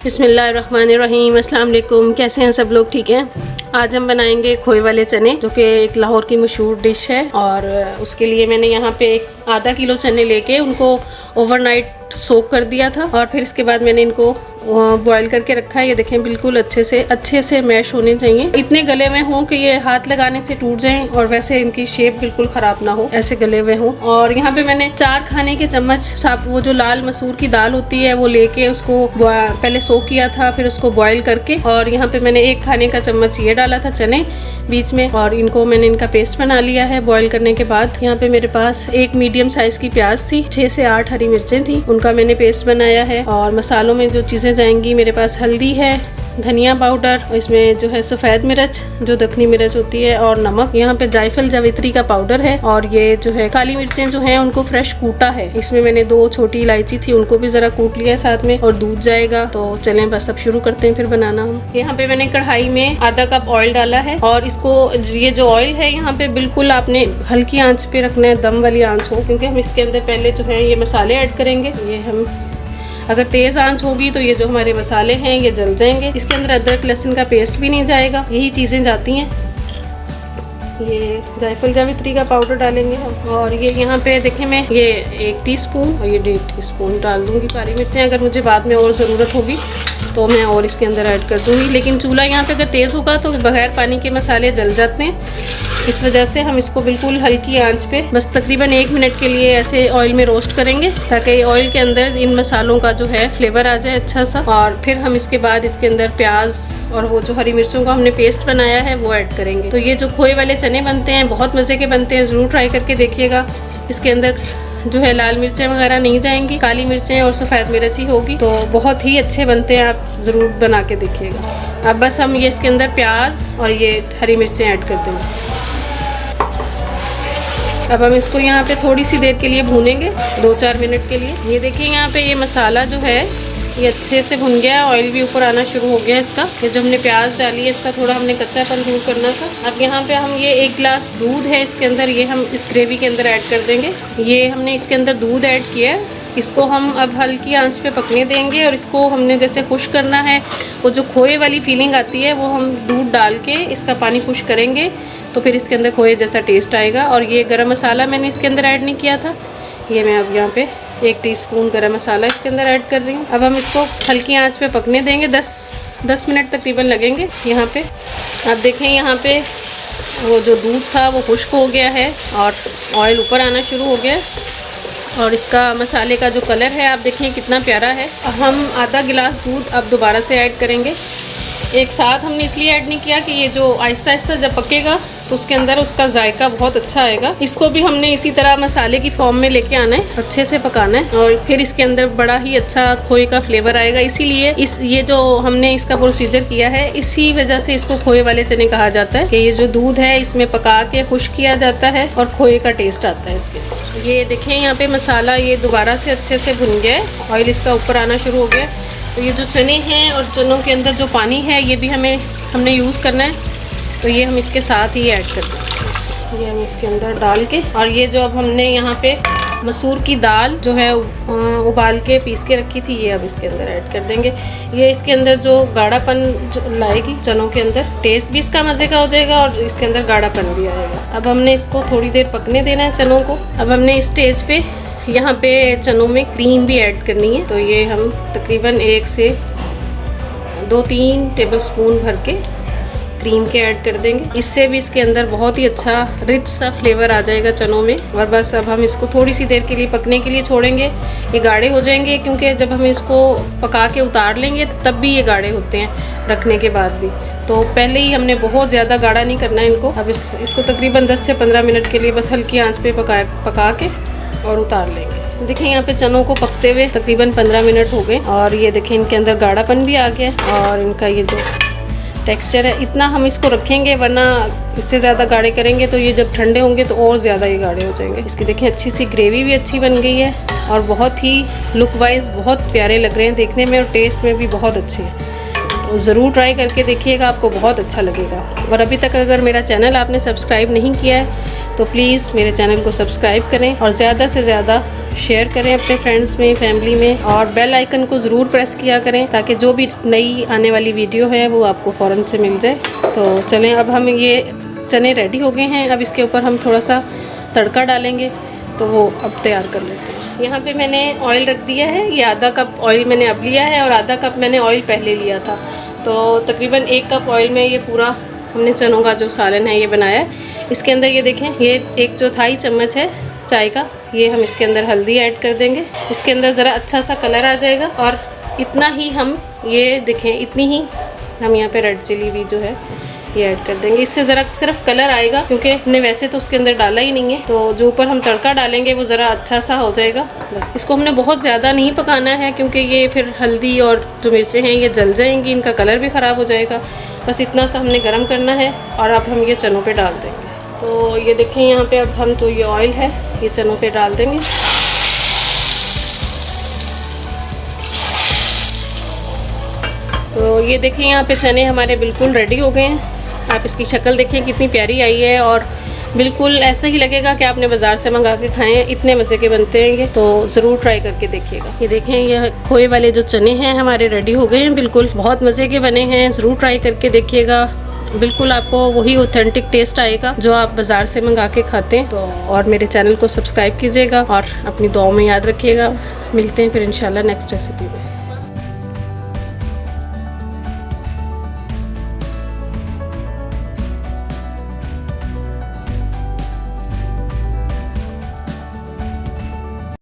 बिस्मिल्लाहिर्रहमानिर्रहीम। अस्सलाम वालेकुम। कैसे हैं सब लोग? ठीक हैं। आज हम बनाएंगे खोए वाले चने, जो कि एक लाहौर की मशहूर डिश है। और उसके लिए मैंने यहाँ पे एक आधा किलो चने लेके उनको ओवरनाइट सोक कर दिया था और फिर इसके बाद मैंने इनको बॉईल करके रखा है। ये देखें बिल्कुल अच्छे से मैश होने चाहिए। इतने गले में हों कि ये हाथ लगाने से टूट जाएं और वैसे इनकी शेप बिल्कुल ख़राब ना हो, ऐसे गले में हों। और यहाँ पे मैंने 4 खाने के चम्मच वो जो लाल मसूर की दाल होती है वो लेके उसको पहले सोक किया था, फिर उसको बॉईल करके। और यहाँ पे मैंने 1 खाने का चम्मच ये डाला था चने बीच में, और इनको मैंने इनका पेस्ट बना लिया है बॉईल करने के बाद। यहाँ पे मेरे पास एक मीडियम साइज़ की प्याज थी, 6 से 8 हरी मिर्चें थी, उनका मैंने पेस्ट बनाया है। और मसालों में जो चीज़ें जाएंगी, मेरे पास हल्दी है, धनिया पाउडर, इसमें जो है सफ़ेद मिर्च जो दखनी मिर्च होती है, और नमक। यहाँ पे जायफल जावित्री का पाउडर है। और ये जो है काली मिर्चें जो हैं उनको फ्रेश कूटा है। इसमें मैंने 2 छोटी इलायची थी, उनको भी ज़रा कूट लिया साथ में, और दूध जाएगा। तो चलें बस अब शुरू करते हैं फिर बनाना हम। यहाँ पे मैंने कढ़ाई में आधा कप ऑयल डाला है, और इसको ये जो ऑयल है यहाँ पे बिल्कुल आपने हल्की आँच पे रखना है, दम वाली आँच हो, क्योंकि हम इसके अंदर पहले जो है ये मसाले ऐड करेंगे। ये हम अगर तेज़ आंच होगी तो ये जो हमारे मसाले हैं ये जल जाएंगे। इसके अंदर अदरक लहसुन का पेस्ट भी नहीं जाएगा, यही चीज़ें जाती हैं। ये जायफल जावित्री का पाउडर डालेंगे हम। और ये यहाँ पे देखें मैं ये 1 टीस्पून और ये 1.5 टीस्पून डाल दूँगी काली मिर्चें। अगर मुझे बाद में और ज़रूरत होगी तो मैं और इसके अंदर ऐड कर दूँगी। लेकिन चूल्हा यहाँ पे अगर तेज़ होगा तो बगैर पानी के मसाले जल जाते हैं, इस वजह से हम इसको बिल्कुल हल्की आंच पे बस तकरीबन 1 मिनट के लिए ऐसे ऑयल में रोस्ट करेंगे, ताकि ऑयल के अंदर इन मसालों का जो है फ्लेवर आ जाए अच्छा सा। और फिर हम इसके बाद इसके अंदर प्याज और वो जो हरी मिर्चों का हमने पेस्ट बनाया है वो ऐड करेंगे। तो ये जो खोए वाले चने बनते हैं बहुत मज़े के बनते हैं, ज़रूर ट्राई करके देखिएगा। इसके अंदर जो है लाल मिर्चें वगैरह नहीं जाएंगी, काली मिर्चें और सफ़ेद मिर्च ही होगी, तो बहुत ही अच्छे बनते हैं। आप ज़रूर बना के देखिएगा। अब बस हम ये इसके अंदर प्याज और ये हरी मिर्चें ऐड कर देंगे। अब हम इसको यहाँ पे थोड़ी सी देर के लिए भूनेंगे, 2-4 मिनट के लिए। ये देखिए यहाँ पे ये मसाला जो है ये अच्छे से भुन गया है, ऑयल भी ऊपर आना शुरू हो गया है इसका। ये जो हमने प्याज डाली है इसका थोड़ा हमने कच्चापन दूर करना था। अब यहाँ पे हम ये 1 गिलास दूध है इसके अंदर, ये हम इस ग्रेवी के अंदर ऐड कर देंगे। ये हमने इसके अंदर दूध ऐड किया है, इसको हम अब हल्की आंच पे पकने देंगे। और इसको हमने जैसे खुश करना है, वो जो खोए वाली फीलिंग आती है वो हम दूध डाल के इसका पानी खुश करेंगे, तो फिर इसके अंदर खोए जैसा टेस्ट आएगा। और ये गरम मसाला मैंने इसके अंदर ऐड नहीं किया था, ये मैं अब यहाँ पे 1 टीस्पून गरम मसाला इसके अंदर ऐड कर रही हूँ। अब हम इसको हल्की आंच पे पकने देंगे, 10 मिनट तकरीबन लगेंगे यहाँ पे। अब देखें यहाँ पे वो जो दूध था वो खुश्क हो गया है और ऑयल ऊपर आना शुरू हो गया है, और इसका मसाले का जो कलर है आप देखें कितना प्यारा है। अब हम आधा गिलास दूध अब दोबारा से ऐड करेंगे। एक साथ हमने इसलिए ऐड नहीं किया कि ये जो आहिस्ता आहिस्ता जब पकेगा तो उसके अंदर उसका जायका बहुत अच्छा आएगा। इसको भी हमने इसी तरह मसाले की फॉर्म में लेके आना है, अच्छे से पकाना है, और फिर इसके अंदर बड़ा ही अच्छा खोए का फ्लेवर आएगा। इसीलिए ये जो हमने इसका प्रोसीजर किया है, इसी वजह से इसको खोए वाले चने कहा जाता है कि ये जो दूध है इसमें पका के खुश किया जाता है और खोए का टेस्ट आता है इसके। ये देखें यहाँ पे मसाला ये दोबारा से अच्छे से भुन गया है, ऑयल इसका ऊपर आना शुरू हो गया। तो ये जो चने हैं और चनों के अंदर जो पानी है ये भी हमने यूज़ करना है, तो ये हम इसके साथ ही ऐड कर देंगे। ये हम इसके अंदर डाल के, और ये जो अब हमने यहाँ पे मसूर की दाल जो है उबाल के पीस के रखी थी, ये अब इसके अंदर ऐड कर देंगे। ये इसके अंदर जो गाढ़ापन जो लाएगी चनों के अंदर, टेस्ट भी इसका मज़े का हो जाएगा और इसके अंदर गाढ़ापन भी आएगा। अब हमने इसको थोड़ी देर पकने देना है चनों को। अब हमने इस स्टेज पे यहाँ पे चनों में क्रीम भी ऐड करनी है, तो ये हम तकरीबन 1 से 2-3 टेबलस्पून भर के क्रीम के ऐड कर देंगे। इससे भी इसके अंदर बहुत ही अच्छा रिच सा फ्लेवर आ जाएगा चनों में। और बस अब हम इसको थोड़ी सी देर के लिए पकने के लिए छोड़ेंगे। ये गाढ़े हो जाएंगे, क्योंकि जब हम इसको पका के उतार लेंगे तब भी ये गाढ़े होते हैं रखने के बाद भी, तो पहले ही हमने बहुत ज़्यादा गाढ़ा नहीं करना है इनको। अब इसको तकरीबन 10 से 15 मिनट के लिए बस हल्की आँच पे पका के और उतार लेंगे। देखिए यहाँ पे चनों को पकते हुए तकरीबन 15 मिनट हो गए, और ये देखें इनके अंदर गाढ़ापन भी आ गया है, और इनका ये जो टेक्सचर है इतना हम इसको रखेंगे, वरना इससे ज़्यादा गाढ़े करेंगे तो ये जब ठंडे होंगे तो और ज़्यादा ये गाढ़े हो जाएंगे। इसकी देखें अच्छी सी ग्रेवी भी अच्छी बन गई है, और बहुत ही लुक वाइज बहुत प्यारे लग रहे हैं देखने में, और टेस्ट में भी बहुत अच्छे हैं। तो ज़रूर ट्राई करके देखिएगा, आपको बहुत अच्छा लगेगा। और अभी तक अगर मेरा चैनल आपने सब्सक्राइब नहीं किया है तो प्लीज़ मेरे चैनल को सब्सक्राइब करें और ज़्यादा से ज़्यादा शेयर करें अपने फ्रेंड्स में, फैमिली में, और बेल आइकन को ज़रूर प्रेस किया करें ताकि जो भी नई आने वाली वीडियो है वो आपको फ़ौरन से मिल जाए। तो चलें, अब हम ये चने रेडी हो गए हैं। अब इसके ऊपर हम थोड़ा सा तड़का डालेंगे, तो वो अब तैयार कर लेते हैं। यहाँ पे मैंने ऑयल रख दिया है। ये आधा कप ऑयल मैंने अब लिया है और आधा कप मैंने ऑयल पहले लिया था। तो तकरीबन 1 कप ऑयल में ये पूरा हमने चनों का जो सालन है ये बनाया है। इसके अंदर ये देखें, ये 1/4 चम्मच है चाय का, ये हम इसके अंदर हल्दी ऐड कर देंगे। इसके अंदर ज़रा अच्छा सा कलर आ जाएगा और इतना ही हम, ये देखें, इतनी ही हम यहाँ पे रेड चिली भी जो है ये ऐड कर देंगे। इससे ज़रा सिर्फ कलर आएगा, क्योंकि हमने वैसे तो उसके अंदर डाला ही नहीं है। तो जो ऊपर हम तड़का डालेंगे वो ज़रा अच्छा सा हो जाएगा। बस इसको हमने बहुत ज़्यादा नहीं पकाना है, क्योंकि ये फिर हल्दी और जो मिर्चें हैं ये जल जाएंगी, इनका कलर भी ख़राब हो जाएगा। बस इतना सा हमने गर्म करना है और अब हम ये चनों पे डाल देंगे। तो ये देखें, यहाँ पे अब हम जो ये ऑयल है ये चनों पे डाल देंगे। तो ये देखें, यहाँ पे चने हमारे बिल्कुल रेडी हो गए हैं। आप इसकी शक्ल देखें कितनी प्यारी आई है और बिल्कुल ऐसा ही लगेगा कि आपने बाज़ार से मंगा के खाएं, इतने मज़े के बनते हैं ये। तो ज़रूर ट्राई करके देखिएगा। ये देखें, ये खोए वाले जो चने हैं हमारे रेडी हो गए हैं, बिल्कुल बहुत मज़े के बने हैं। ज़रूर ट्राई करके देखिएगा, बिल्कुल आपको वही ऑथेंटिक टेस्ट आएगा जो आप बाज़ार से मंगा के खाते हैं। तो और मेरे चैनल को सब्सक्राइब कीजिएगा और अपनी दुआओं में याद रखिएगा। मिलते हैं फिर इंशाल्लाह नेक्स्ट रेसिपी में।